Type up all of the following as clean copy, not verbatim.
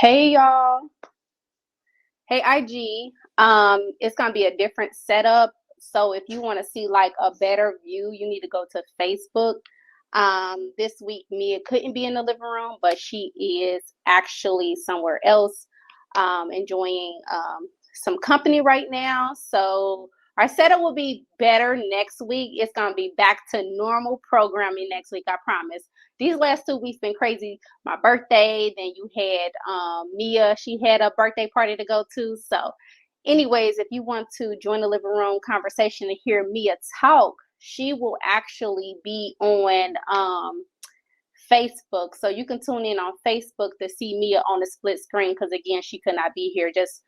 Hey y'all. Hey IG. It's gonna be a different setup. So if you want to see like a better view, you need to go to Facebook. This week Mia couldn't be in the living room, but she is actually somewhere else, enjoying some company right now. So our setup will be better next week. It's gonna be back to normal programming next week, I promise. These last 2 weeks been crazy. My birthday, then you had Mia, she had a birthday party to go to. So anyways, if you want to join the living room conversation and hear Mia talk, she will actually be on Facebook. So you can tune in on Facebook to see Mia on the split screen because again, she could not be here. Just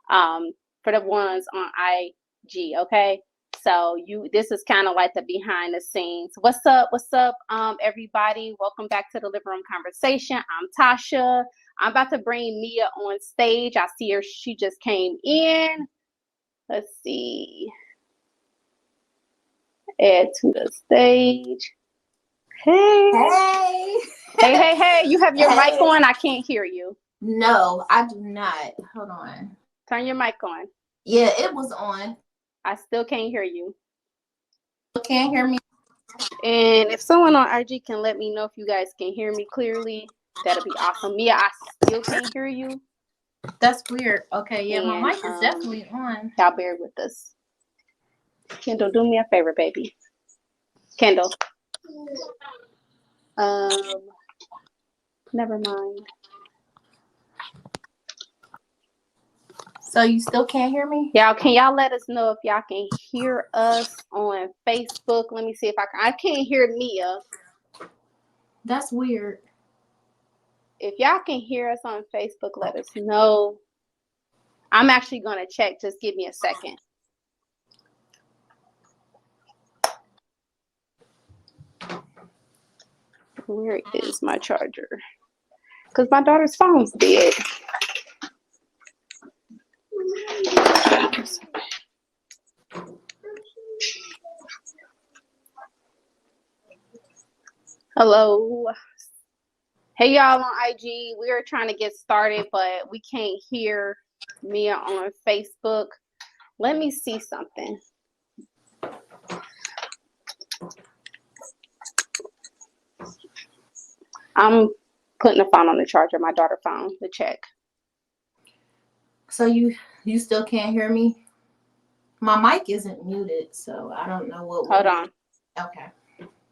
for the ones on IG, okay? So this is kind of like the behind the scenes. What's up? What's up, everybody? Welcome back to the Living Room Conversation. I'm Tasha. I'm about to bring Mia on stage. I see her. She just came in. Let's see. Add to the stage. Hey. Hey. Hey. You have your mic on? I can't hear you. No, I do not. Hold on. Turn your mic on. Yeah, it was on. I still can't hear you. You can't hear me? And if someone on IG can let me know if you guys can hear me clearly, that'll be awesome. Mia, I still can't hear you. That's weird. Okay, yeah, And, my mic is definitely on. Y'all bear with us. Kendall, do me a favor, baby. Kendall. Never mind. So you still can't hear me? Y'all, can y'all let us know if y'all can hear us on Facebook? Let me see if I can't hear Mia. That's weird. If y'all can hear us on Facebook, let us know. I'm actually going to check. Just give me a second. Where is my charger? Because my daughter's phone's dead. Hello. Hey, y'all on IG. We are trying to get started, but we can't hear Mia on Facebook. Let me see something. I'm putting the phone on the charger, my daughter's phone, to check. So you still can't hear me? My mic isn't muted, so I don't know what. Hold on. Okay.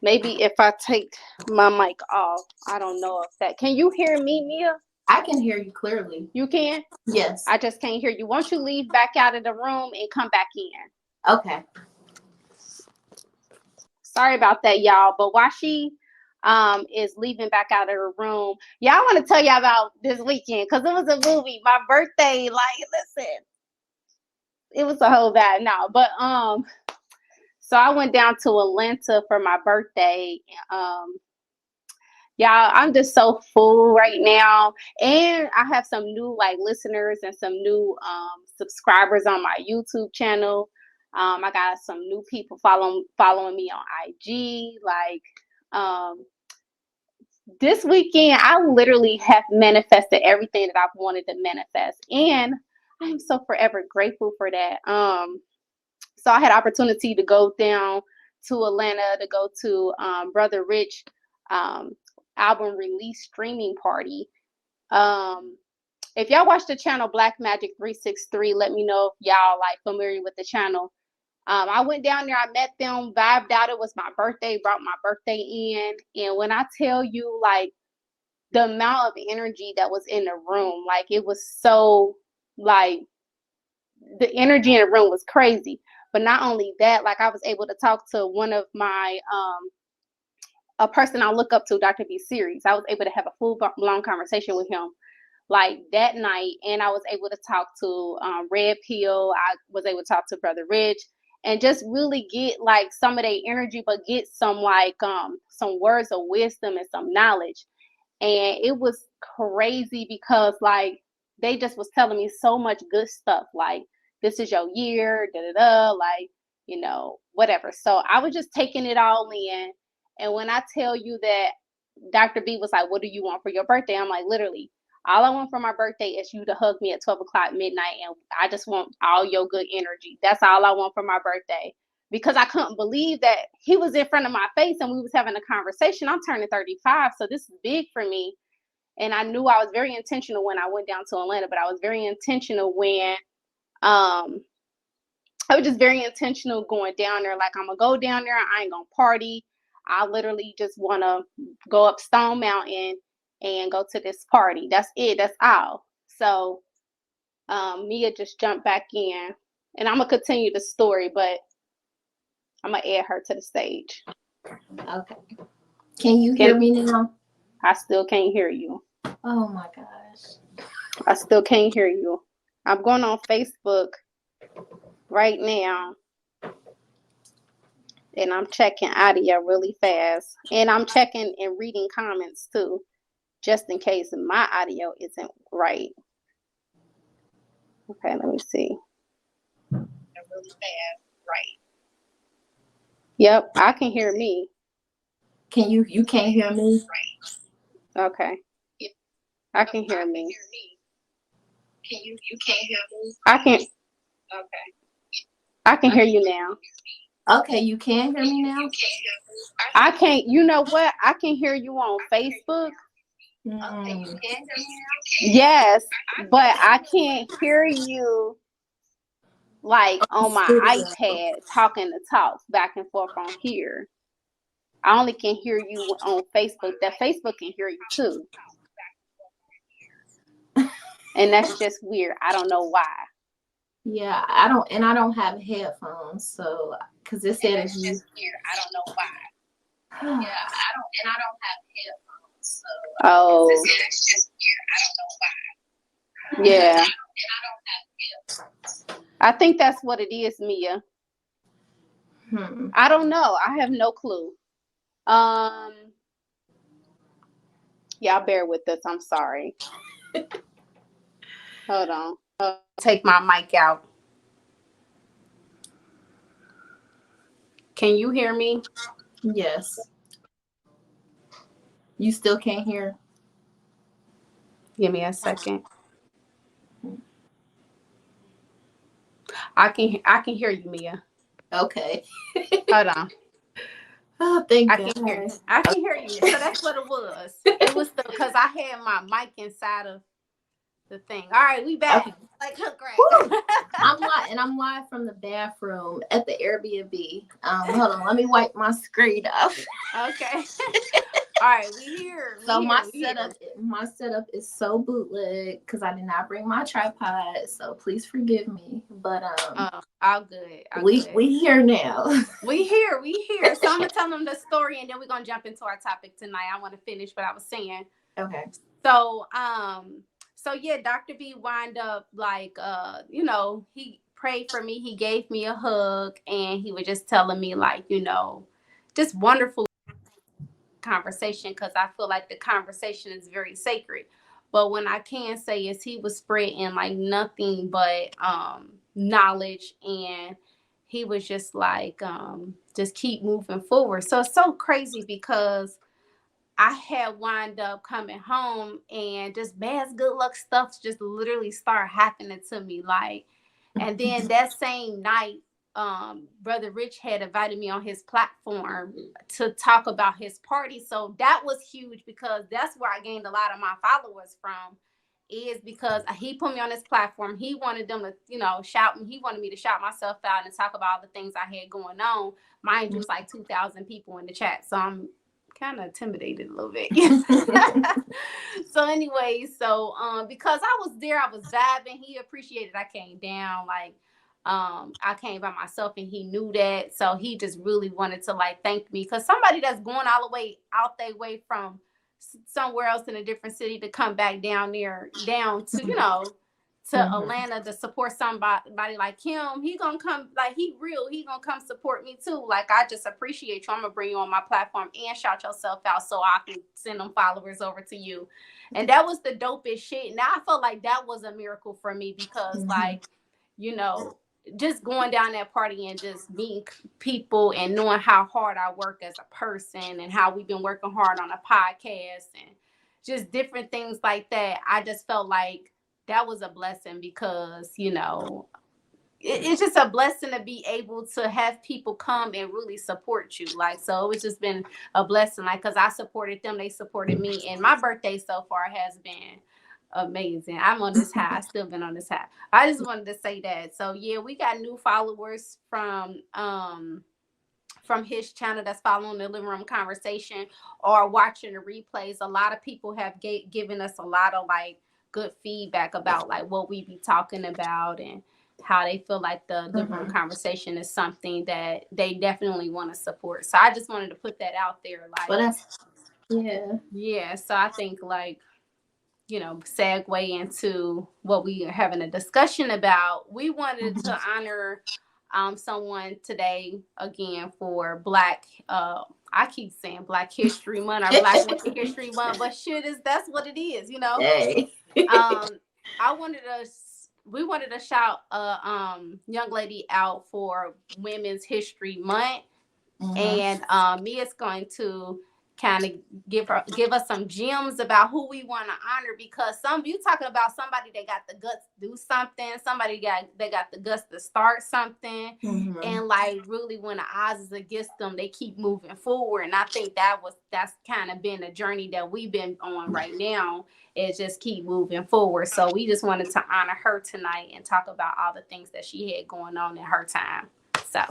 Maybe if I take my mic off, I don't know if that. Can you hear me, Mia? I can hear you clearly. You can? Yes. I just can't hear you. Won't you leave back out of the room and come back in? Okay. Sorry about that, y'all. But while she is leaving back out of the room, y'all want to tell y'all about this weekend because it was a movie. My birthday, like, listen, it was a whole bad now. But so I went down to Atlanta for my birthday. Y'all, I'm just so full right now. And I have some new like listeners and some new subscribers on my YouTube channel. I got some new people following me on IG. Like this weekend, I literally have manifested everything that I've wanted to manifest. And I am so forever grateful for that. So I had opportunity to go down to Atlanta to go to Brother Rich album release streaming party. If y'all watch the channel Black Magic 363, let me know if y'all like familiar with the channel. I went down there, I met them, vibed out. It was my birthday, brought my birthday in. And when I tell you like the amount of energy that was in the room, like it was so like the energy in the room was crazy. But not only that, like I was able to talk to one of my a person I look up to, Dr. B Series. I was able to have a full blown conversation with him like that night, and I was able to talk to Red Pill. I was able to talk to Brother Rich, and just really get like some of their energy, but get some like some words of wisdom and some knowledge. And it was crazy because like they just was telling me so much good stuff, like this is your year, like you know whatever. So I was just taking it all in. And when I tell you that Dr. B was like, what do you want for your birthday? I'm like, literally, All I want for my birthday is you to hug me at 12 o'clock midnight, and I just want all your good energy. That's all I want for my birthday. Because I couldn't believe that he was in front of my face and we was having a conversation. I'm turning 35, so this is big for me. And I knew I was very intentional when I went down to Atlanta, but I was very intentional when I was just very intentional going down there. Like, I'm gonna go down there. I ain't gonna party. I literally just wanna go up Stone Mountain and go to this party. That's it. That's all. So Mia just jumped back in, and I'm gonna continue the story, but I'm gonna add her to the stage. Okay. Can you hear me now? I still can't hear you. Oh my gosh. I still can't hear you. I'm going on Facebook right now, and I'm checking audio really fast, and I'm checking and reading comments too, just in case my audio isn't right. Okay, let me see. Really fast, right? Yep, I can hear me. Can you can't hear me? Okay. I can hear me. You can't hear me? I can. Okay. I can hear you now. Okay, you can hear me now? I can't. You know what? I can hear you on Facebook. Okay, you can hear me now? Yes, but I can't hear you like on my iPad talking to talk back and forth on here. I only can hear you on Facebook. That Facebook can hear you too. And that's just weird. I don't know why. Yeah, I don't have headphones, so because it said it's just weird. I don't know why. Yeah, I don't have headphones, so oh, it's just weird. I don't know why. Yeah. I don't have headphones. I think that's what it is, Mia. I don't know. I have no clue. Y'all bear with us. I'm sorry. Hold on. I'll take my mic out. Can you hear me? Yes. You still can't hear? Give me a second. I can hear you, Mia. Okay. Hold on. Oh, thank I God. can hear you. I can hear you. So that's what it was. It was because I had my mic inside of the thing. All right, we back. Okay. Like hook rat. I'm live from the bathroom at the Airbnb. Hold on, let me wipe my screen off. Okay. All right, we here. My setup is so bootleg because I did not bring my tripod, so please forgive me. But all good. We here now. We here. So I'm gonna tell them the story, and then we're gonna jump into our topic tonight. I want to finish what I was saying. Okay. So yeah, Dr. B wind up like he prayed for me. He gave me a hug, and he was just telling me like just wonderful conversation, because I feel like the conversation is very sacred. But when I can say is he was spreading like nothing but knowledge, and he was just like just keep moving forward. So it's so crazy because I had wind up coming home and just bad good luck stuff just literally started happening to me. Like, and then that same night, Brother Rich had invited me on his platform to talk about his party. So that was huge because that's where I gained a lot of my followers from, is because he put me on his platform. He wanted them to, shout me. He wanted me to shout myself out and talk about all the things I had going on. Mind you, it's like 2,000 people in the chat. So I'm kind of intimidated a little bit. So anyway, because I was there, I was vibing. He appreciated I came down. Like, I came by myself, and he knew that. So he just really wanted to like thank me, because somebody that's going all the way out their way from somewhere else in a different city to come back down to Atlanta to support somebody like him. He gonna come, like he gonna come support me too. Like, I just appreciate you. I'm gonna bring you on my platform and shout yourself out so I can send them followers over to you. And that was the dopest shit. Now I felt like that was a miracle for me because like, just going down that party and just meeting people and knowing how hard I work as a person and how we've been working hard on a podcast and just different things like that. I just felt like that was a blessing because, you know, it's just a blessing to be able to have people come and really support you. Like, so it's just been a blessing. Like, cause I supported them, they supported me, and my birthday so far has been amazing. I'm on this high. I still been on this high. I just wanted to say that. So yeah, we got new followers from his channel that's following the living room conversation or watching the replays. A lot of people have given us a lot of like good feedback about like what we be talking about and how they feel like the living room conversation is something that they definitely want to support. So I just wanted to put that out there. Like, but that's, yeah. So I think like, you know, segue into what we are having a discussion about. We wanted to honor someone today again for Black. I keep saying Black History Month or Black Women History Month, but shit is that's what it is, you know. Hey. We wanted to shout a young lady out for Women's History Month, and Mia's going to kind of give us some gems about who we want to honor, because you talking about somebody that got the guts to do something, somebody got the guts to start something, and like really when the odds is against them, they keep moving forward. And I think that's kind of been a journey that we've been on right now, is just keep moving forward. So we just wanted to honor her tonight and talk about all the things that she had going on in her time. So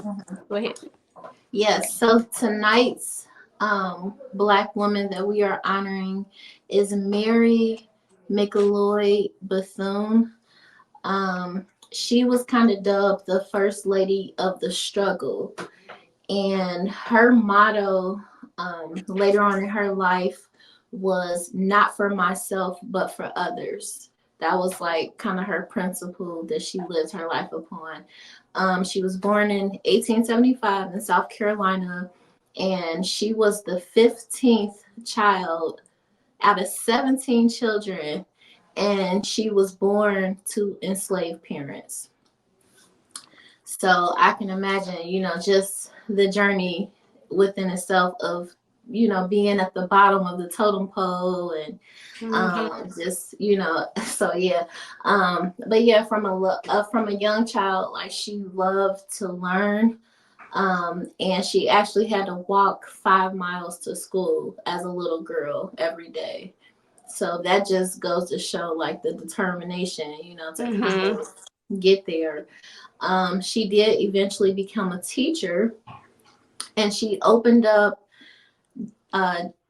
go ahead. Yes, so tonight's Black woman that we are honoring is Mary McLeod Bethune. She was kind of dubbed the First Lady of the Struggle, and her motto later on in her life was "not for myself, but for others." That was like kind of her principle that she lived her life upon. She was born in 1875 in South Carolina, and she was the 15th child out of 17 children, and she was born to enslaved parents. So I can imagine, you know, just the journey within itself of, you know, being at the bottom of the totem pole and just, you know, so yeah. But yeah, from a young child, like she loved to learn. And she actually had to walk 5 miles to school as a little girl every day. So that just goes to show like the determination, you know, to kind of get there. She did eventually become a teacher, and she opened up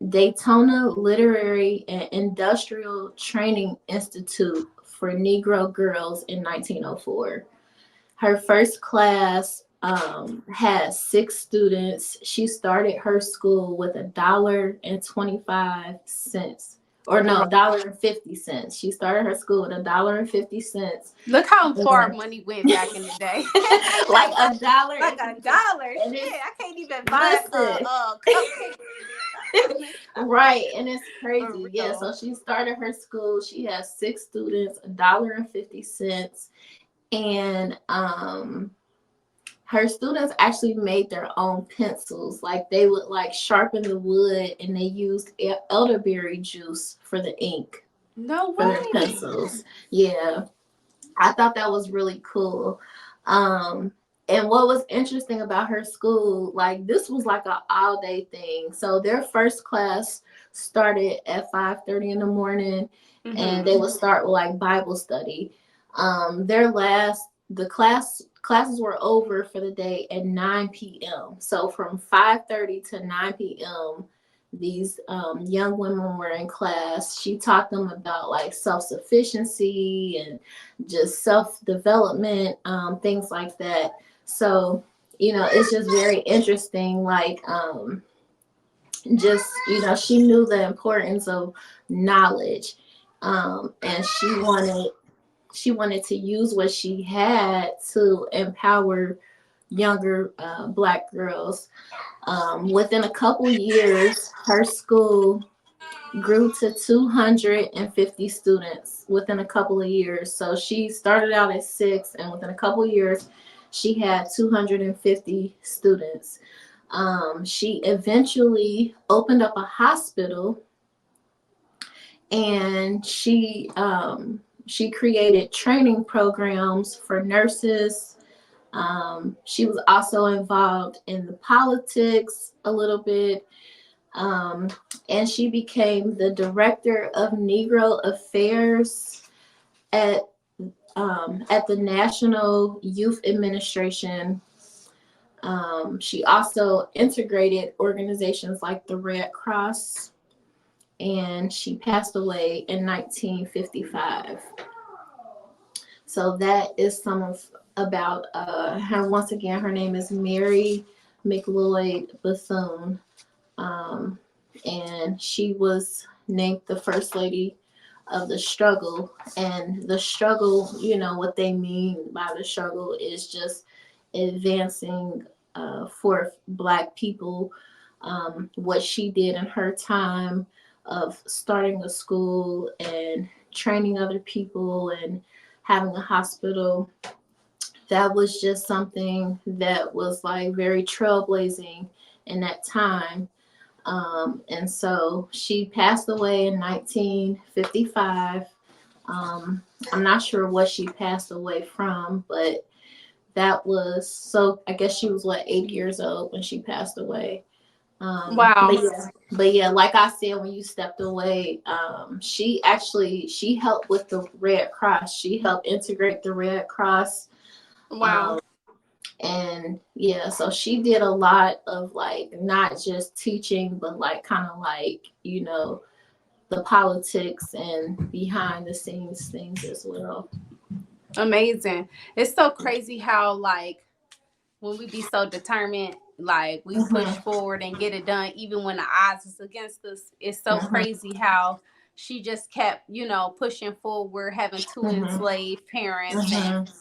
Daytona Literary and Industrial Training Institute for Negro girls in 1904. Her first class had 6 students. She started her school with $1.25. Or no, $1.50. She started her school with $1.50. Look how far money went back in the day. Like $1. Like $1. Shit, I can't even buy cupcakes. Right, and it's crazy. Yeah, so she started her school. She has 6 students, $1.50, and her students actually made their own pencils. Like they would like sharpen the wood, and they used elderberry juice for the ink. No way. For their pencils. Yeah, I thought that was really cool. And what was interesting about her school, like this was like an all-day thing. So their first class started at 5:30 in the morning, and they would start with like Bible study. Classes were over for the day at 9 p.m. So from 5:30 to 9 p.m., these young women were in class. She taught them about like self-sufficiency and just self-development, things like that. So, you know, it's just very interesting. Like, just, you know, she knew the importance of knowledge, and she wanted to use what she had to empower younger Black girls. Within a couple years, her school grew to 250 students within a couple of years. So she started out at 6, and within a couple of years, she had 250 students. She eventually opened up a hospital, and she created training programs for nurses. She was also involved in the politics a little bit. And she became the director of Negro Affairs at the National Youth Administration. She also integrated organizations like the Red Cross, and she passed away in 1955. So that is some of about her. Once again, her name is Mary McLeod Bethune, and she was named the First Lady of the struggle. And the struggle, you know, what they mean by the struggle is just advancing for Black people. What she did in her time of starting a school and training other people and having a hospital, that was just something that was like very trailblazing in that time. And so she passed away in 1955. I'm not sure what she passed away from, but that was, so I guess she was 80 years old when she passed away. Wow. But yeah, like I said, when you stepped away, she helped with the Red Cross. She helped integrate the Red Cross. Wow. And yeah, so she did a lot of like not just teaching, but like kind of like, you know, the politics and behind the scenes things as well. Amazing. It's so crazy how like when we be so determined, like we push forward and get it done, even when the odds is against us. It's so crazy how she just kept, you know, pushing forward, having two enslaved parents, and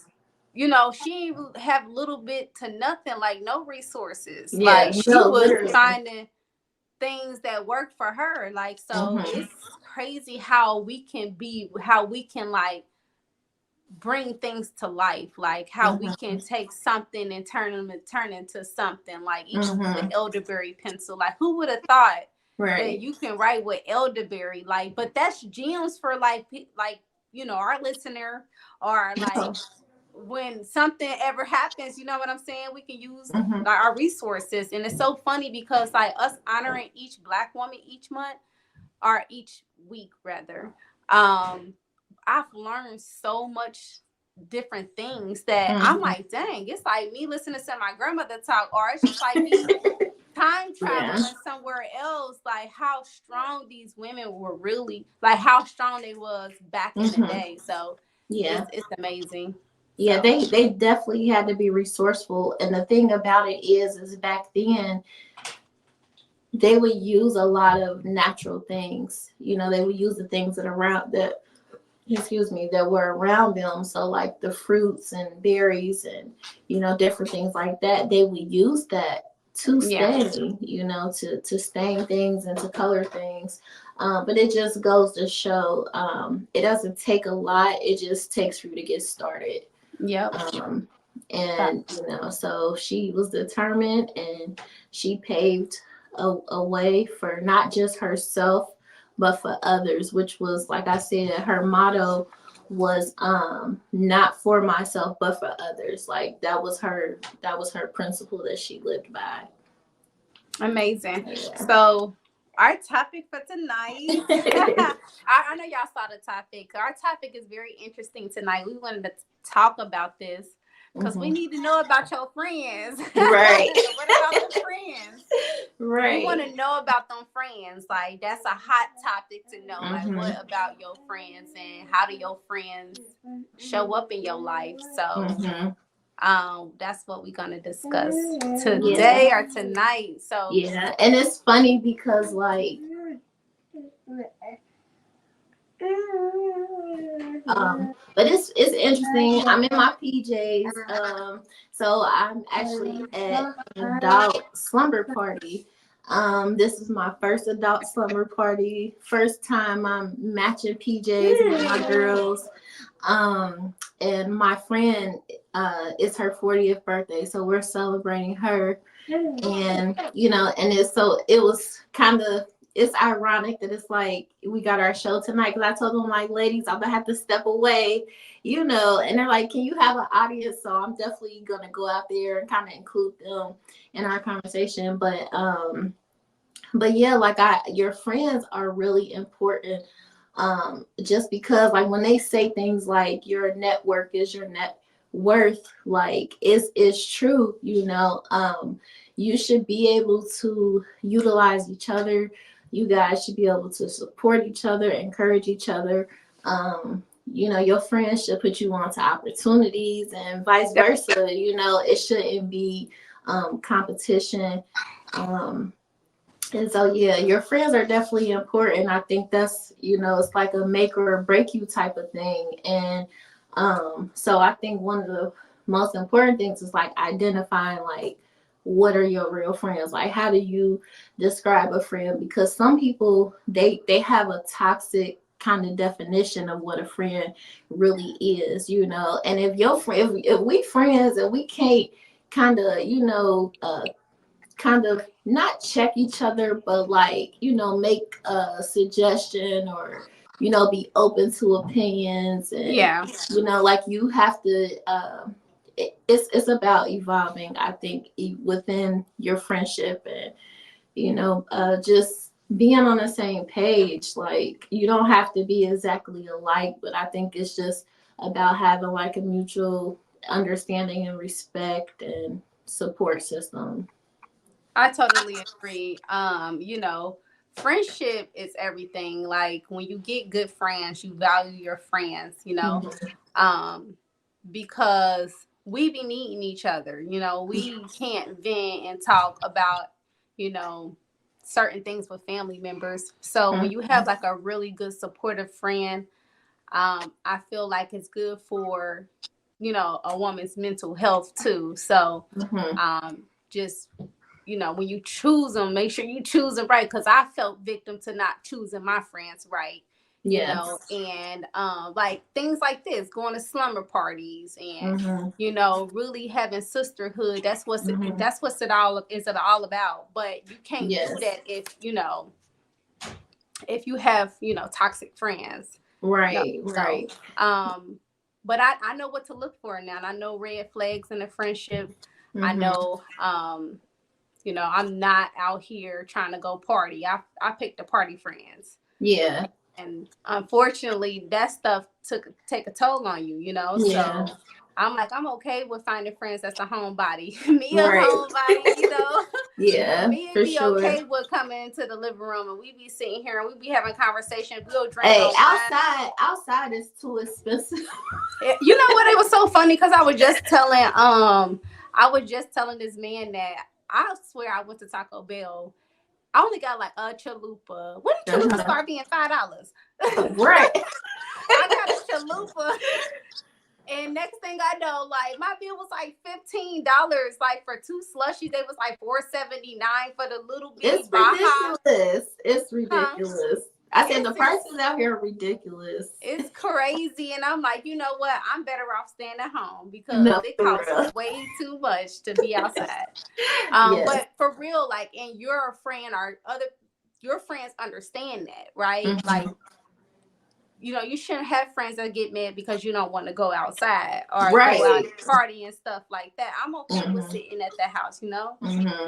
you know, she have little bit to nothing, like no resources. Yeah, like she was literally finding things that work for her. Like, so it's crazy how we can like bring things to life, like how we can take something and turn into something, like even with the elderberry pencil. Like, who would have thought that you can write with elderberry? Like, but that's gems for like you know, our listener, or like when something ever happens, you know what I'm saying, we can use like our resources. And it's so funny because like us honoring each Black woman each month, or each week rather, I've learned so much different things that I'm like, dang, it's like me listening to my grandmother talk, or it's just like me time traveling somewhere else, like how strong these women were, really like how strong they was back in the day. So it's amazing. Yeah, they definitely had to be resourceful. And the thing about it is back then they would use a lot of natural things. You know, they would use the things that were around them. So like the fruits and berries and, you know, different things like that, they would use that to stain, you know, to stain things and to color things. But it just goes to show it doesn't take a lot. It just takes for you to get started. And, you know, so she was determined, and she paved a way for not just herself, but for others, which was, like I said, her motto was not for myself, but for others. Like that was her principle that she lived by. Amazing. So our topic for tonight, I know y'all saw the topic. Our topic is very interesting tonight. We wanted to talk about this because we need to know about your friends. Right. What about the friends? Right. We want to know about them friends. Like, that's a hot topic to know. Like, what about your friends, and how do your friends show up in your life? So that's what we're gonna discuss today or tonight. So and it's funny because like but it's interesting. I'm in my PJs. So I'm actually at an adult slumber party. This is my first adult slumber party. First time I'm matching PJs with my girls. And my friend, it's her 40th birthday, so we're celebrating her. And you know, and it was kind of it's ironic that it's like we got our show tonight, because I told them, like, ladies, I'm gonna have to step away, you know, and they're like, can you have an audience? So I'm definitely gonna go out there and kind of include them in our conversation. But yeah, like your friends are really important. Just because, like, when they say things like your network is your net worth, like, it's true, you know. You should be able to utilize each other. You guys should be able to support each other, encourage each other. You know, your friends should put you on to opportunities and vice versa. You know, it shouldn't be competition. And so, yeah, your friends are definitely important. I think that's, you know, it's like a make or break you type of thing. And so I think one of the most important things is like identifying, like, what are your real friends? Like, how do you describe a friend? Because some people, they have a toxic kind of definition of what a friend really is, you know. And if your friend, if we friends and we can't kind of, you know, kind of not check each other, but, like, you know, make a suggestion, or, you know, be open to opinions. And, you know, like, you have to, it's about evolving, I think, within your friendship, and, you know, just being on the same page. Like, you don't have to be exactly alike, but I think it's just about having, like, a mutual understanding and respect and support system. I totally agree. You know, friendship is everything. Like, when you get good friends, you value your friends, you know, because we be needing each other. You know, we can't vent and talk about, you know, certain things with family members. So when you have like a really good supportive friend, I feel like it's good for, you know, a woman's mental health too. So just, you know, when you choose them, make sure you choose them right. Because I felt victim to not choosing my friends right. You know, and like things like this, going to slumber parties, and you know, really having sisterhood. That's what's it all about. But you can't do that if, you know, if you have, you know, toxic friends. Right. So, but I know what to look for now. And I know red flags in a friendship. I know, you know, I'm not out here trying to go party. I picked the party friends. Yeah. And unfortunately, that stuff take a toll on you, you know. So I'm like, I'm okay with finding friends that's a homebody. Me a homebody, you know. Yeah, me for be sure. Okay with coming into the living room and we be sitting here and we be having conversation. We'll drink. Hey, outside is too expensive. You know what? It was so funny because I was just telling this man that I swear I went to Taco Bell. I only got like a chalupa. When did chalupa start being $5? Right. I got a chalupa. And next thing I know, like, my bill was like $15. Like, for 2 slushies, they was like $4.79 for the little bitty. It's ridiculous. It's ridiculous. I said the prices out here are ridiculous. It's crazy. And I'm like, you know what? I'm better off staying at home because it costs way too much to be outside. But for real, like, and your friend or your friends understand that, right? Like, you know, you shouldn't have friends that get mad because you don't want to go outside or go out and party and stuff like that. I'm okay with sitting at the house, you know.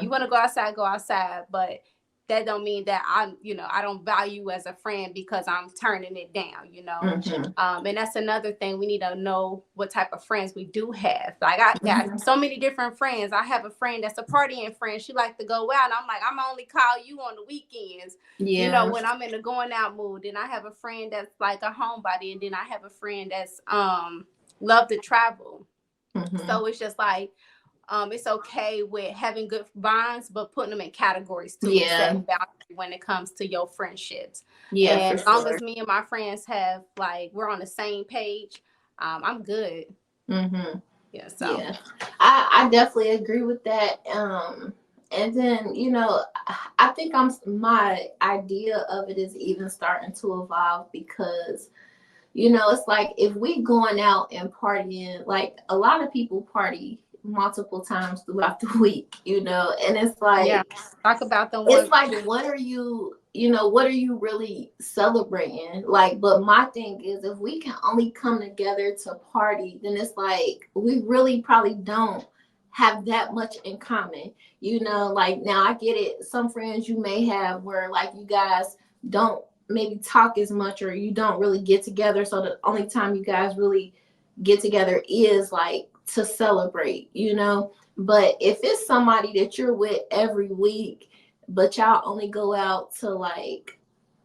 You want to go outside, but that don't mean that I don't value you as a friend because I'm turning it down, you know. And that's another thing. We need to know what type of friends we do have. Like, I got so many different friends. I have a friend that's a partying friend. She likes to go out, and I'm like, I'm only call you on the weekends, you know, when I'm in the going out mood. And I have a friend that's like a homebody, and then I have a friend that's love to travel. So it's just like, it's okay with having good bonds, but putting them in categories too. Setting boundaries when it comes to your friendships. And as long as me and my friends have, like, we're on the same page, I'm good. I definitely agree with that. And then, you know, I think my idea of it is even starting to evolve because, you know, it's like if we going out and partying, like, a lot of people party multiple times throughout the week, you know, and it's like, talk about them. It's like, what are you you know, what are you really celebrating? Like, but my thing is, if we can only come together to party, then it's like we really probably don't have that much in common. You know, like now I get it. Some friends you may have where like you guys don't maybe talk as much, or you don't really get together. So the only time you guys really get together is like to celebrate, you know. But if it's somebody that you're with every week, but y'all only go out to like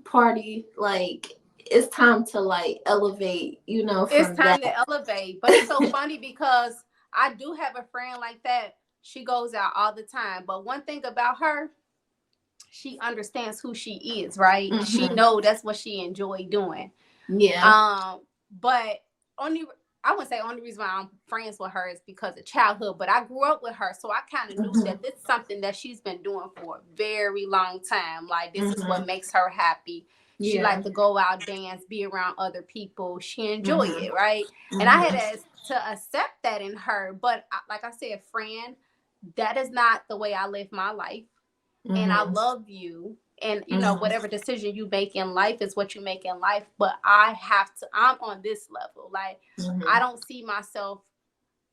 party, like it's time to like elevate, you know, It's from time that. to elevate. But it's so funny because I do have a friend like that. She goes out all the time. But one thing about her, she understands who she is, right? She know that's what she enjoy doing. Yeah. But only I wouldn't say only reason why I'm friends with her is because of childhood, but I grew up with her, so I kind of knew that this is something that she's been doing for a very long time. Like this is what makes her happy. She like to go out, dance, be around other people. She enjoy it, right? And I had to accept that in her. But like I said, friend, that is not the way I live my life. And I love you. And you know, whatever decision you make in life is what you make in life. But I'm on this level. Like I don't see myself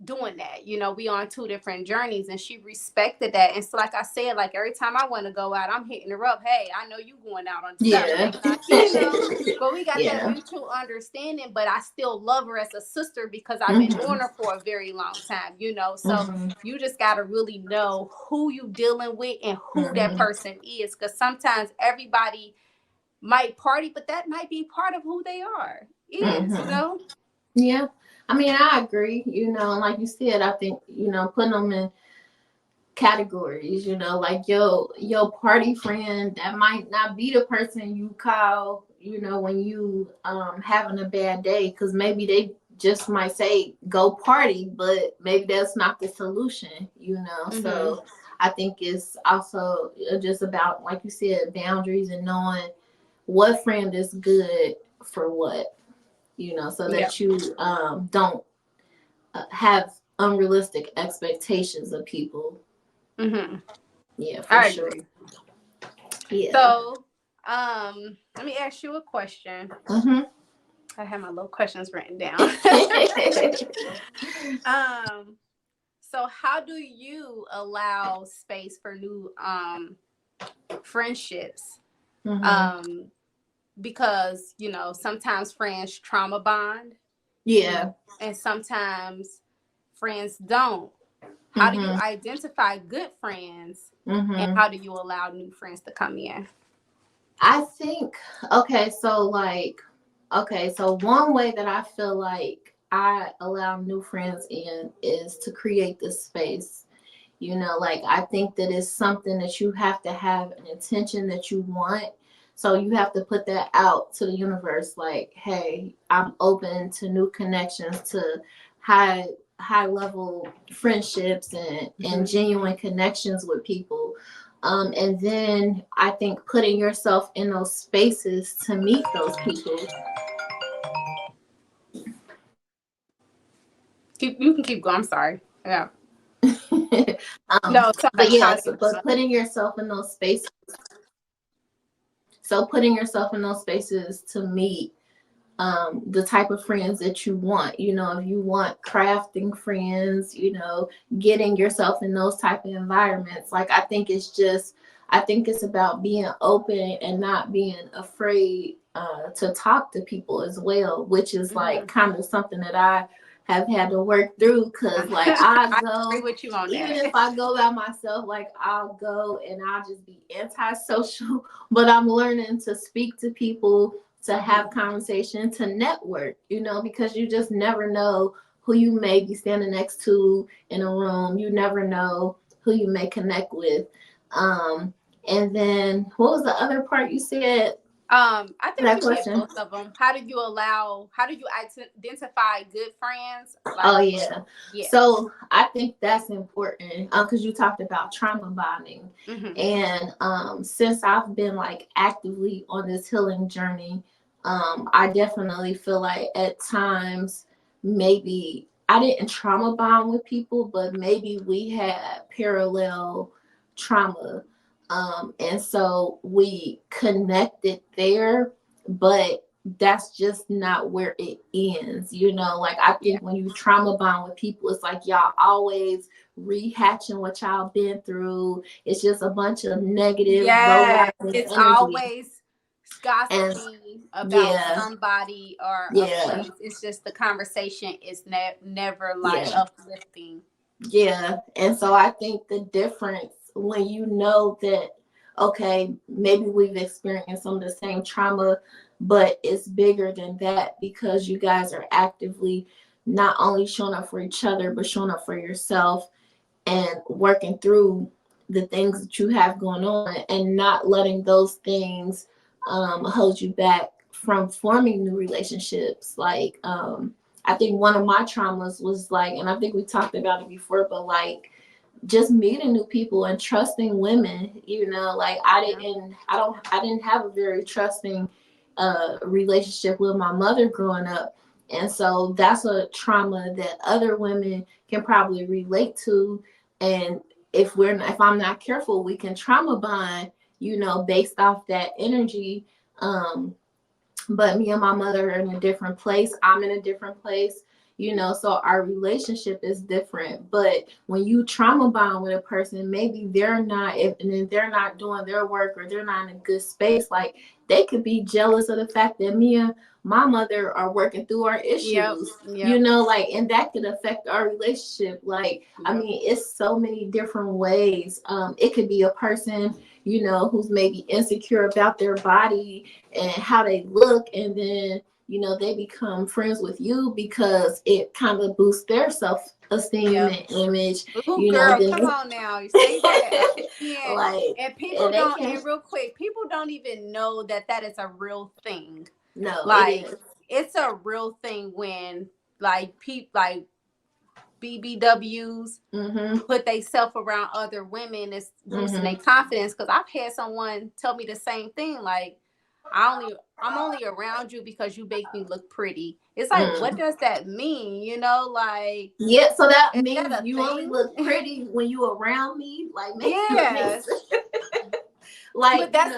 doing that. You know, we on two different journeys, and she respected that. And so like I said, like every time I want to go out, I'm hitting her up. Hey, I know you going out on Saturday. You know, but we got that mutual understanding, but I still love her as a sister because I've been knowing her for a very long time, you know. So you just got to really know who you dealing with and who that person is, because sometimes everybody might party, but that might be part of who they are, you know. Yeah. I mean, I agree, you know, and like you said, I think, you know, putting them in categories, you know, like your party friend, that might not be the person you call, you know, when you having a bad day, because maybe they just might say go party, but maybe that's not the solution, you know. So I think it's also just about, like you said, boundaries and knowing what friend is good for what, you know, so that you don't have unrealistic expectations of people. Yeah, for I sure. agree. Yeah. So, let me ask you a question. I have my little questions written down. So how do you allow space for new friendships? Because you know sometimes friends trauma bond. Yeah. And sometimes friends don't. How do you identify good friends, and how do you allow new friends to come in? I think, okay, so one way that I feel like I allow new friends in is to create this space. You know, like I think that it's something that you have to have an intention that you want. So you have to put that out to the universe, like, hey, I'm open to new connections, to high level friendships and genuine connections with people. And then I think putting yourself in those spaces to meet those people. You can keep going. I'm sorry. Yeah. No, but yes, but putting yourself in those spaces. So putting yourself in those spaces to meet the type of friends that you want. You know, if you want crafting friends, you know, getting yourself in those type of environments. Like I think it's about being open and not being afraid to talk to people as well, which is like kind of something that I have had to work through, because like I agree with you on even that. if I go by myself, like I'll go and I'll just be antisocial, but I'm learning to speak to people, to have conversation, to network, you know, because you just never know who you may be standing next to in a room. You never know who you may connect with. And then what was the other part you said? I think you hit both of them. How do you identify good friends? Like, yeah. So I think that's important because you talked about trauma bonding. And since I've been like actively on this healing journey, I definitely feel like at times maybe I didn't trauma bond with people, but maybe we had parallel trauma. And so we connected there, but that's just not where it ends. Like I Yeah. think when you trauma bond with people, it's like y'all always rehatching what y'all been through. It's just a bunch of negative, low Yes, rising it's energy. always And gossiping about yeah, somebody or a yeah, place. It's just the conversation is never like yeah. uplifting. Yeah. And so I think the difference when you know that, okay, maybe we've experienced some of the same trauma, but it's bigger than that because you guys are actively not only showing up for each other, but showing up for yourself and working through the things that you have going on and not letting those things hold you back from forming new relationships. Like, I think one of my traumas was like, and I think we talked about it before, but like just meeting new people and trusting women, like I didn't have a very trusting relationship with my mother growing up. And so that's a trauma that other women can probably relate to. And if I'm not careful, we can trauma bond, based off that energy. But me and my mother are in a different place. I'm in a different place, so our relationship is different. But when you trauma bond with a person, maybe if they're not doing their work or they're not in a good space, like they could be jealous of the fact that me and my mother are working through our Yep. issues, Yep. like, and that could affect our relationship. Like, Yep. I mean, it's so many different ways. It could be a person, who's maybe insecure about their body and how they look, and then they become friends with you because it kind of boosts their self-esteem Yep. and image. Ooh, girl, Then come on now. You say that again. like, And people and they don't, can and real quick, people don't even know that that is a real thing. no, it Like, is. it's a real thing when, like, people, like, BBWs put themselves around other women, it's boosting their confidence. Because I've had someone tell me the same thing. Like, I'm only around you because you make me look pretty. It's like, what does that mean? Like, yeah. So that is means that a you only thing? look pretty when you around me. Like, make Yes. like, But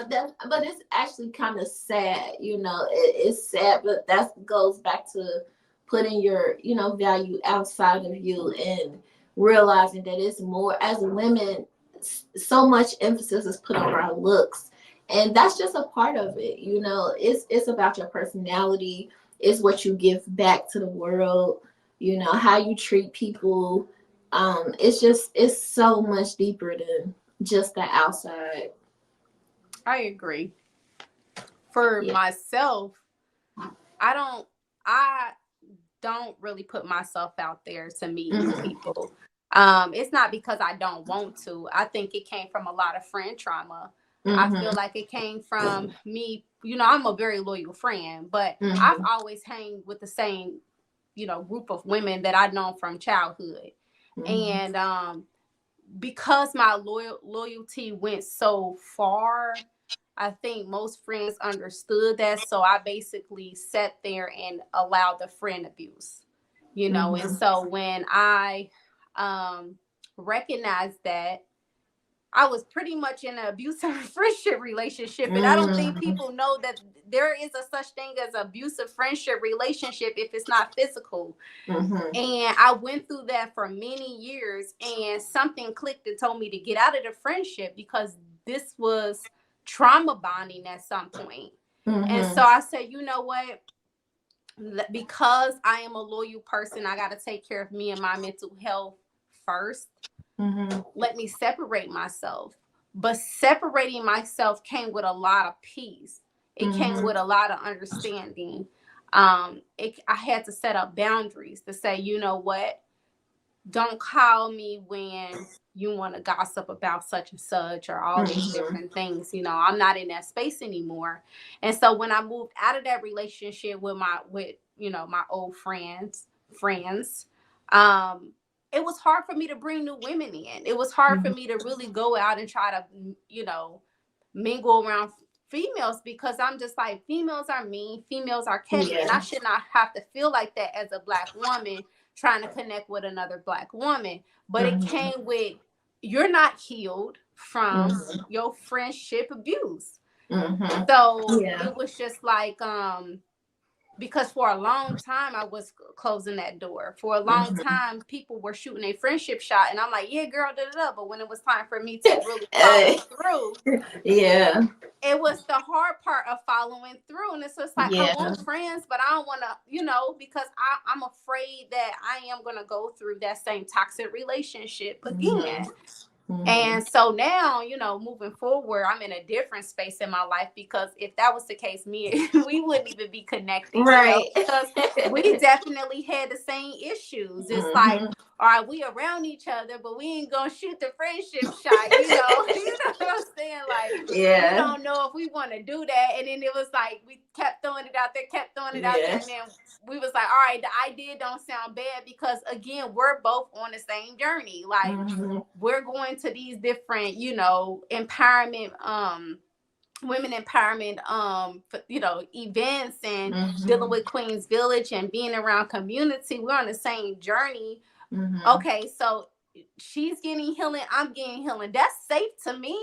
but it's actually kind of sad. It's sad, but that goes back to putting your value outside of you and realizing that it's more, as women, so much emphasis is put on our looks, and that's just a part of it. It's about your personality. It's what you give back to the world, how you treat people. It's so much deeper than just the outside. I agree. For Yeah. myself, I don't really put myself out there to meet new people. It's not because I don't want to. I think it came from a lot of friend trauma. I feel like it came from me. I'm a very loyal friend, but I've always hanged with the same, group of women that I've known from childhood. And because my loyalty went so far, I think most friends understood that. So I basically sat there and allowed the friend abuse, And so when I recognized that, I was pretty much in an abusive friendship relationship. And I don't think people know that there is a such thing as abusive friendship relationship if it's not physical. And I went through that for many years, and something clicked and told me to get out of the friendship because this was trauma bonding at some point. And so I said, you know what? Because I am a loyal person, I got to take care of me and my mental health first. Let me separate myself. But separating myself came with a lot of peace. It came with a lot of understanding. I had to set up boundaries to say, you know what? Don't call me when you want to gossip about such and such or all these different things. I'm not in that space anymore. And so when I moved out of that relationship with my old friends, it was hard for me to bring new women in. It was hard for me to really go out and try to, mingle around females, because I'm just like, females are mean, females are catty, and I should not have to feel like that as a Black woman trying to connect with another Black woman. But it came with, you're not healed from Mhm. your friendship abuse. Mhm. So Yeah. it was just like, because for a long time I was closing that door. For a long Mhm. time, people were shooting a friendship shot, and I'm like, yeah, girl, da da da. But when it was time for me to really follow through, Yeah. it was the hard part of following through. And it's just like, I Yeah. want friends, but I don't want to, because I'm afraid that I am going to go through that same toxic relationship again. Mhm. Mhm. And so now, moving forward, I'm in a different space in my life, because if that was the case, we wouldn't even be connected, Right. because we definitely had the same issues. It's like, Mhm. all right, we around each other, but we ain't gonna shoot the friendship shot, you know what I'm saying? Like, we Yeah. don't know if we want to do that. And then it was like, we kept throwing it out there, Yeah. and then we was like, all right, the idea don't sound bad, because again, we're both on the same journey. Like, Mhm. we're going to these different, empowerment, women empowerment, events, and dealing Mhm. with Queen's Village and being around community. We're on the same journey. Mhm. Okay, so she's getting healing, I'm getting healing. That's safe to me.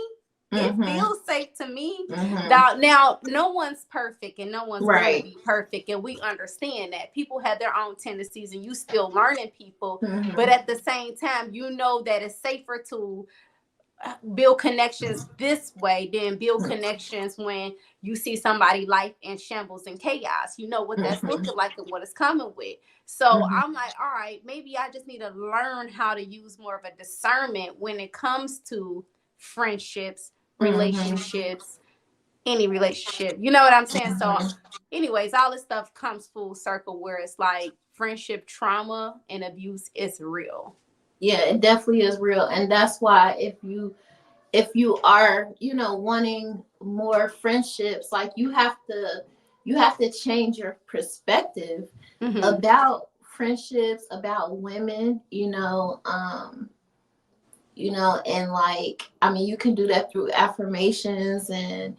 It Mhm. feels safe to me. Mhm. Now, no one's perfect, and no one's going to Right. be perfect. And we understand that people have their own tendencies, and you still learning people. Mhm. But at the same time, that it's safer to build connections this way than build connections when you see somebody life in shambles and chaos. You know what that's Mhm. looking like and what it's coming with. So Mhm. I'm like, all right, maybe I just need to learn how to use more of a discernment when it comes to friendships, relationships, any relationship. You know what I'm saying? So Mhm. anyways, all this stuff comes full circle, where it's like friendship trauma and abuse is real. Yeah, it definitely is real, and that's why if you are wanting more friendships, like you have to change your perspective Mm-hmm. about friendships, about women, and like, I mean, you can do that through affirmations and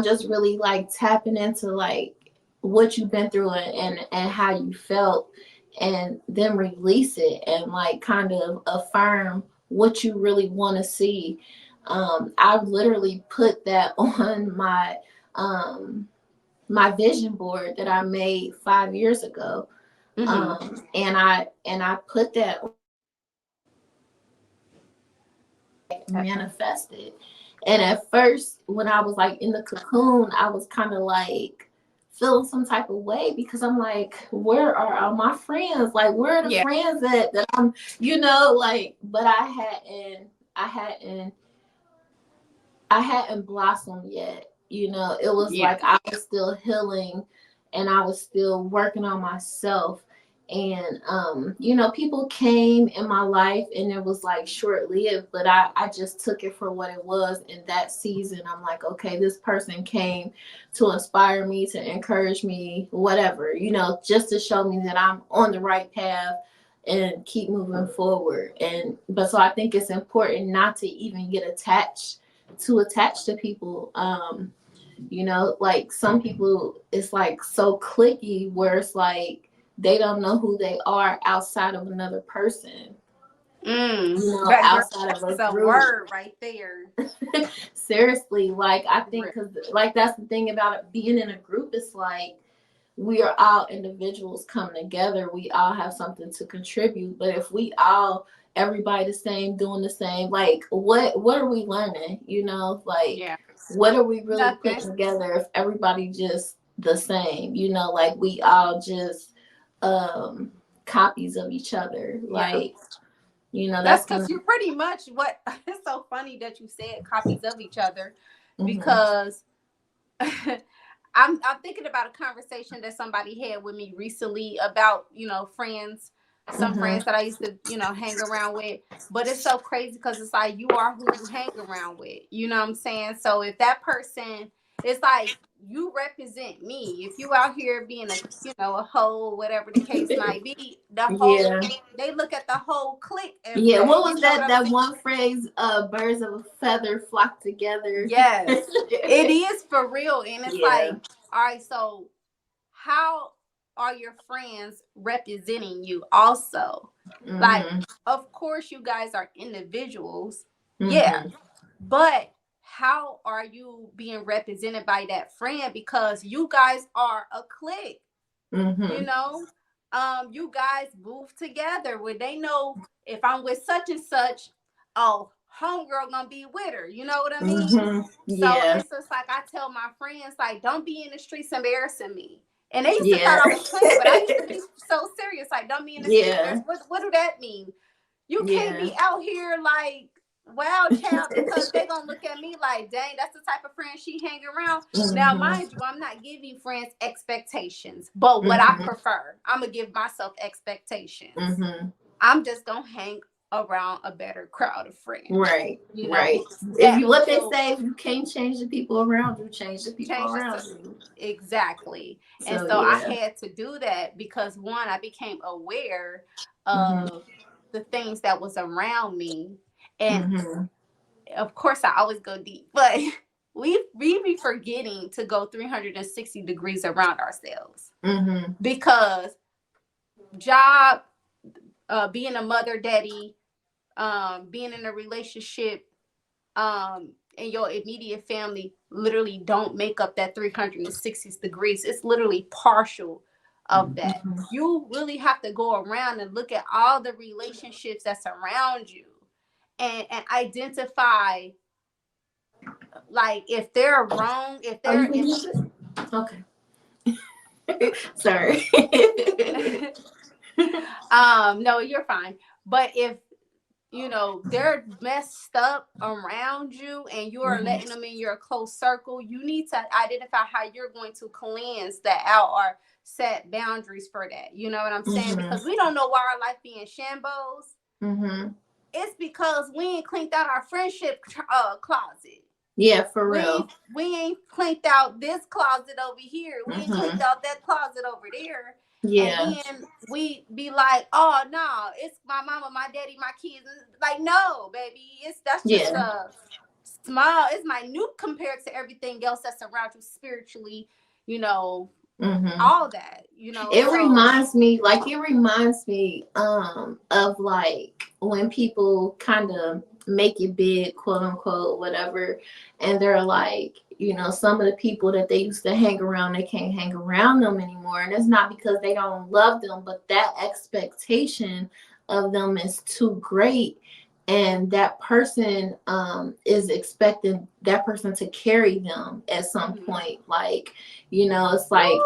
just really like tapping into like what you've been through and how you felt, and then release it and like kind of affirm what you really want to see. I literally put that on my vision board that I made 5 years ago. Mm-hmm. And I put that manifested. And at first, when I was like in the cocoon, I was kind of like feeling some type of way, because I'm like, where are all my friends? Like, where are the Yeah. friends that I'm, like, but I hadn't blossomed yet. It was Yeah. like I was still healing and I was still working on myself. And people came in my life and it was like short lived, but I just took it for what it was in that season. I'm like, okay, this person came to inspire me, to encourage me, whatever, just to show me that I'm on the right path and keep moving forward. But so I think it's important not to even get attached to people. Like some people, it's like so clicky where it's like they don't know who they are outside of another person, That girl, outside of a that's a group. word right there. Seriously, like I think, because like that's the thing about it, being in a group. It's like we are all individuals coming together. We all have something to contribute. But if we all, everybody the same, doing the same, like what are we learning? Like Yeah. what are we really Nothing. putting together if everybody just the same? Like we all just copies of each other. Yeah. Like, That's that's gonna. because you're pretty much what it's so funny that you said copies of each other, Mhm. because I'm thinking about a conversation that somebody had with me recently about, friends, some Mhm. friends that I used to, hang around with. But it's so crazy because it's like you are who you hang around with. You know what I'm saying? So if that person, it's like you represent me. If you out here being a hoe, whatever the case might be, Yeah. they look at the whole clique every Yeah, day. what You was know what that I'm that saying? one phrase, birds of a feather flock together? Yes, it is for real. And it's Yeah. like, all right, so how are your friends representing you also? Like, Mhm. of course, you guys are individuals. Yeah. Mhm. But how are you being represented by that friend? Because you guys are a clique, you know. You guys move together where they know if I'm with such and such, oh, homegirl gonna be with her. You know what I mean? So Yeah. it's just like I tell my friends, like, don't be in the streets embarrassing me. And they used to Yeah. thought I was playing, but I used to be so serious. Like, don't be in the streets. Yeah. What do that mean? You can't Yeah. be out here like wild child because they gonna look at me like, dang, that's the type of friend she hang around. Now, mind you, I'm not giving friends expectations, but what I prefer, I'm gonna give myself expectations. I'm just gonna hang around a better crowd of friends. Right. You know, Right. If you what they say, if you can't change the people around you, change the people around you. Exactly. So, and so yeah. I had to do that because one, I became aware of the things that was around me. And of course I always go deep, but we be forgetting to go 360 degrees around ourselves. Because job, being a mother, daddy, being in a relationship, and your immediate family literally don't make up that 360 degrees. It's literally partial of that. You really have to go around and look at all the relationships that's around you and identify, like, if they're wrong, if they're okay. Sorry. No, you're fine. But if they're messed up around you and you are letting them in your close circle, you need to identify how you're going to cleanse that out or set boundaries for that. You know what I'm saying? Because we don't know why our life be in shambles. It's because we ain't cleaned out our friendship closet. Yeah, for real. We ain't cleaned out this closet over here. We ain't cleaned out that closet over there. Yeah. And then we be like, oh no, it's my mama, my daddy, my kids. Like, no, baby, that's just a small, it's minute compared to everything else that's around you spiritually, all that, It reminds me of like when people kind of make it big, quote unquote, whatever, and they're like, some of the people that they used to hang around, they can't hang around them anymore. And it's not because they don't love them, but that expectation of them is too great. And that person is expecting that person to carry them at some point. Like, it's like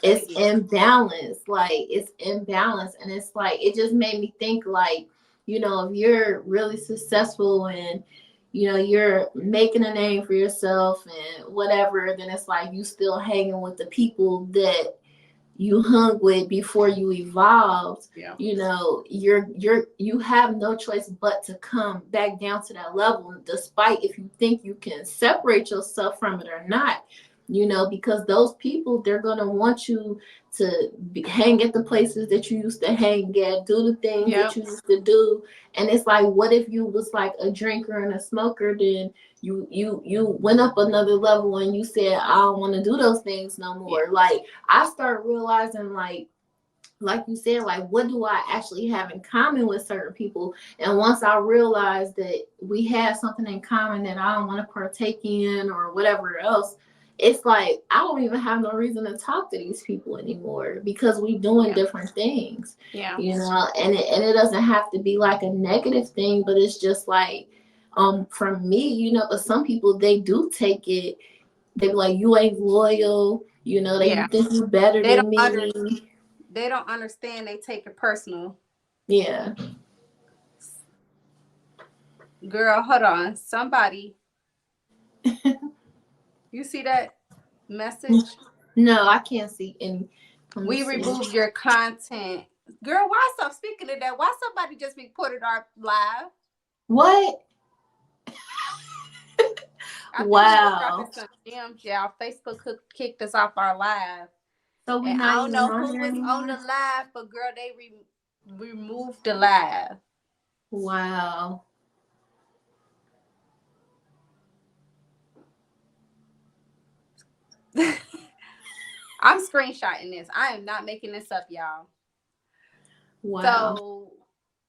it's imbalance. Like, it's imbalance. And it's like, it just made me think, like, if you're really successful and you're making a name for yourself and whatever, then it's like you still hanging with the people that you hung with before you evolved. You have no choice but to come back down to that level, despite if you think you can separate yourself from it or not. Because those people, they're gonna want you to hang at the places that you used to hang at, do the things that you used to do. And it's like, what if you was like a drinker and a smoker? Then you went up another level and you said, I don't want to do those things no more. Like, I started realizing, like you said, like, what do I actually have in common with certain people? And once I realized that we had something in common that I don't want to partake in or whatever else, it's like I don't even have no reason to talk to these people anymore because we doing different things. And it doesn't have to be like a negative thing, but it's just like, from me, but some people, they do take it, they be like, you ain't loyal, they think you better than me. They don't understand. They take it personal. Yeah. Girl, hold on. Somebody. You see that message? No, I can't see any. We removed your content. Girl, why stop speaking of that? Why somebody just reported our live? What? Wow. Our Facebook kicked us off our live. So we I don't know who was on the live, but girl, they removed the live. Wow. I'm screenshotting this. I am not making this up, y'all. Wow. So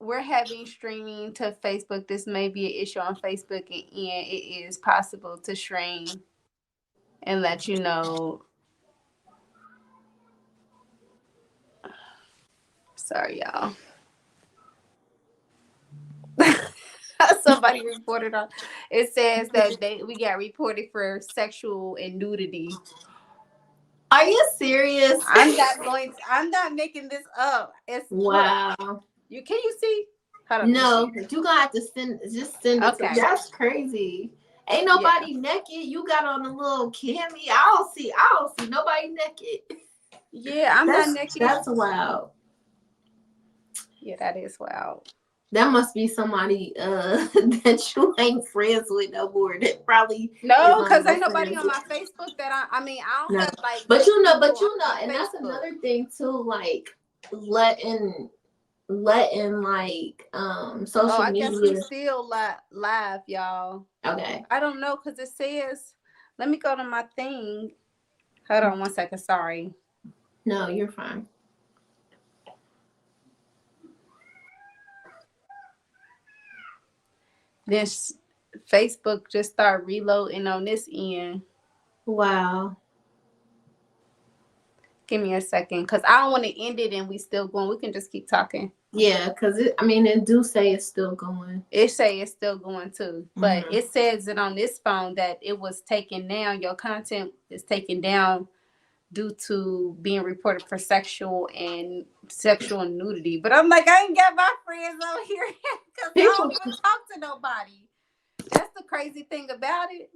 we're having streaming to Facebook. This may be an issue on Facebook, and it is possible to stream and let you know. Sorry, y'all. Somebody reported on. It says that we got reported for sexual and nudity. Are you serious? I'm not making this up. It's wow. Can you see? Hold on, No, you gonna have to send it. Okay. That's crazy. Ain't nobody naked. You got on a little cami. I don't see nobody naked. Yeah, I'm not naked. That's wild. Yeah, that is wild. That must be somebody that you ain't friends with no more. That probably no, because ain't nobody on my Facebook that I don't have like. But you know, and that's another thing too. Like letting like social I media. guess we still live, y'all. Okay. I don't know because it says. Let me go to my thing. Hold on 1 second. Sorry. No, you're fine. This Facebook just started reloading on this end. Wow. Give me a second, because I don't want to end it and we still going. We can just keep talking. Yeah, because it do say it's still going. It say it's still going too, but it says it on this phone that it was taken down. Your content is taken down due to being reported for sexual nudity. But I'm like, I ain't got my friends over here because I don't even talk to nobody. That's the crazy thing about it.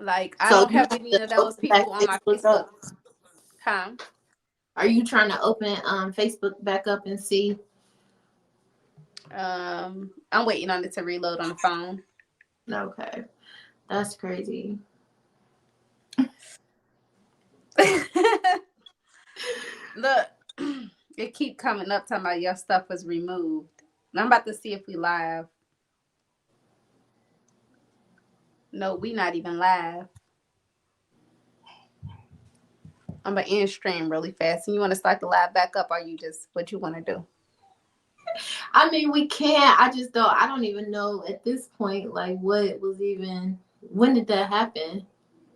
Like, I don't have any of those people on my Facebook. Huh? Are you trying to open Facebook back up and see? I'm waiting on it to reload on the phone. Okay. That's crazy. Look, it keep coming up talking about your stuff was removed. And I'm about to see if we live. No, we not even live. I'm gonna end stream really fast. And you want to start the live back up, or you just what you want to do? I mean, we can. I don't even know at this point, like when did that happen?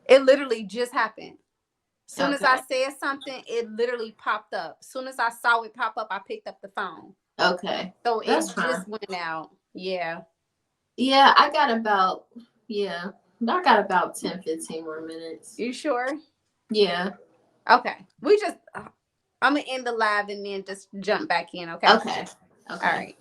It literally just happened. As soon as I said something, it literally popped up. As soon as I saw it pop up, I picked up the phone. Okay. So it just went out. Yeah. Yeah, I got about 10, 15 more minutes. You sure? Yeah. Okay. I'm going to end the live and then just jump back in, okay? Okay. All right.